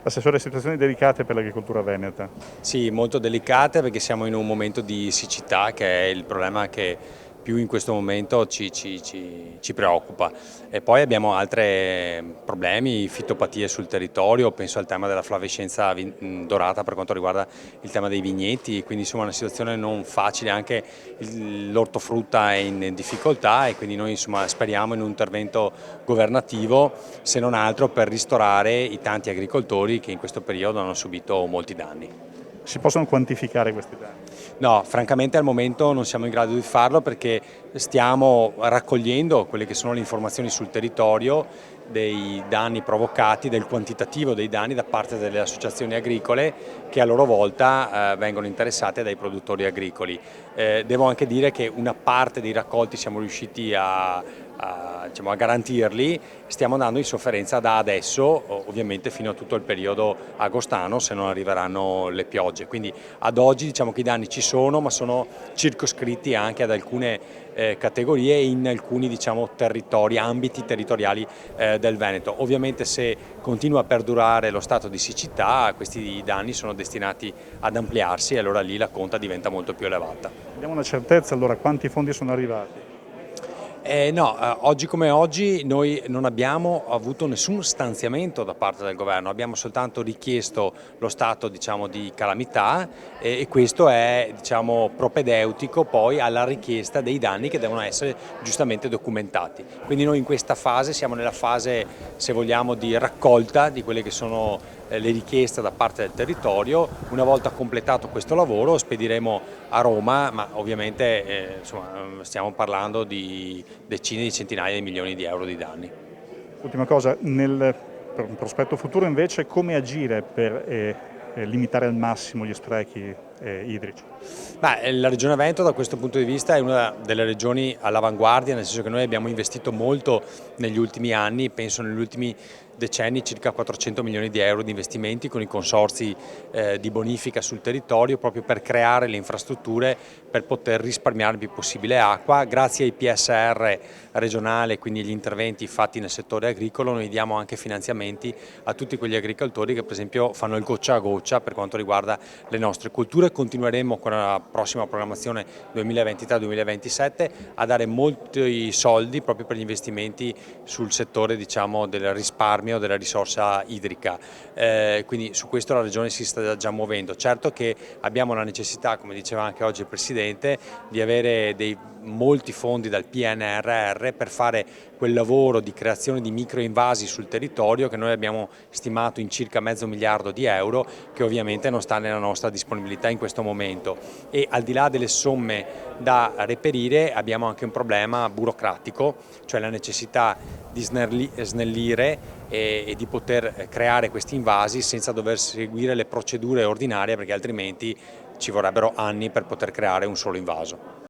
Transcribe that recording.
Assessore, situazioni delicate per l'agricoltura veneta. Sì, molto delicate perché siamo in un momento di siccità che è il problema che più in questo momento ci preoccupa. E poi abbiamo altri problemi, fitopatie sul territorio, penso al tema della flavescenza dorata per quanto riguarda il tema dei vigneti, quindi insomma una situazione non facile, anche l'ortofrutta è in difficoltà e quindi noi insomma speriamo in un intervento governativo, se non altro per ristorare i tanti agricoltori che in questo periodo hanno subito molti danni. Si possono quantificare questi danni? No, francamente al momento non siamo in grado di farlo perché stiamo raccogliendo quelle che sono le informazioni sul territorio dei danni provocati, del quantitativo dei danni da parte delle associazioni agricole che a loro volta vengono interessate dai produttori agricoli. Devo anche dire che una parte dei raccolti siamo riusciti diciamo, a garantirli, stiamo andando in sofferenza da adesso, ovviamente fino a tutto il periodo agostano se non arriveranno le piogge. Quindi ad oggi diciamo che i danni ci sono, ma sono circoscritti anche ad alcune categorie e in alcuni diciamo, ambiti territoriali del Veneto. Ovviamente se continua a perdurare lo stato di siccità questi danni sono destinati ad ampliarsi e allora lì la conta diventa molto più elevata. Abbiamo una certezza allora quanti fondi sono arrivati? No, oggi come oggi noi non abbiamo avuto nessun stanziamento da parte del governo, abbiamo soltanto richiesto lo stato diciamo, di calamità e questo è diciamo, propedeutico poi alla richiesta dei danni che devono essere giustamente documentati. Quindi noi in questa fase siamo nella fase, se vogliamo, di raccolta di quelle che sono le richieste da parte del territorio. Una volta completato questo lavoro spediremo a Roma, ma ovviamente insomma, stiamo parlando di decine di centinaia di milioni di euro di danni. Ultima cosa, per un prospetto futuro invece come agire per limitare al massimo gli sprechi idrici? Beh, la Regione Veneto da questo punto di vista è una delle regioni all'avanguardia, nel senso che noi abbiamo investito molto negli ultimi anni, penso negli ultimi decenni circa 400 milioni di euro di investimenti con i consorzi di bonifica sul territorio proprio per creare le infrastrutture per poter risparmiare il più possibile acqua. Grazie ai PSR regionale, quindi gli interventi fatti nel settore agricolo, noi diamo anche finanziamenti a tutti quegli agricoltori che per esempio fanno il goccia a goccia per quanto riguarda le nostre colture. Continueremo con la prossima programmazione 2023-2027 a dare molti soldi proprio per gli investimenti sul settore diciamo, del risparmio della risorsa idrica, quindi su questo la Regione si sta già muovendo. Certo che abbiamo la necessità, come diceva anche oggi il Presidente, di avere molti fondi dal PNRR per fare quel lavoro di creazione di microinvasi sul territorio che noi abbiamo stimato in circa mezzo miliardo di euro, che ovviamente non sta nella nostra disponibilità in questo momento. E al di là delle somme da reperire abbiamo anche un problema burocratico, cioè la necessità di snellire e di poter creare questi invasi senza dover seguire le procedure ordinarie, perché altrimenti ci vorrebbero anni per poter creare un solo invaso.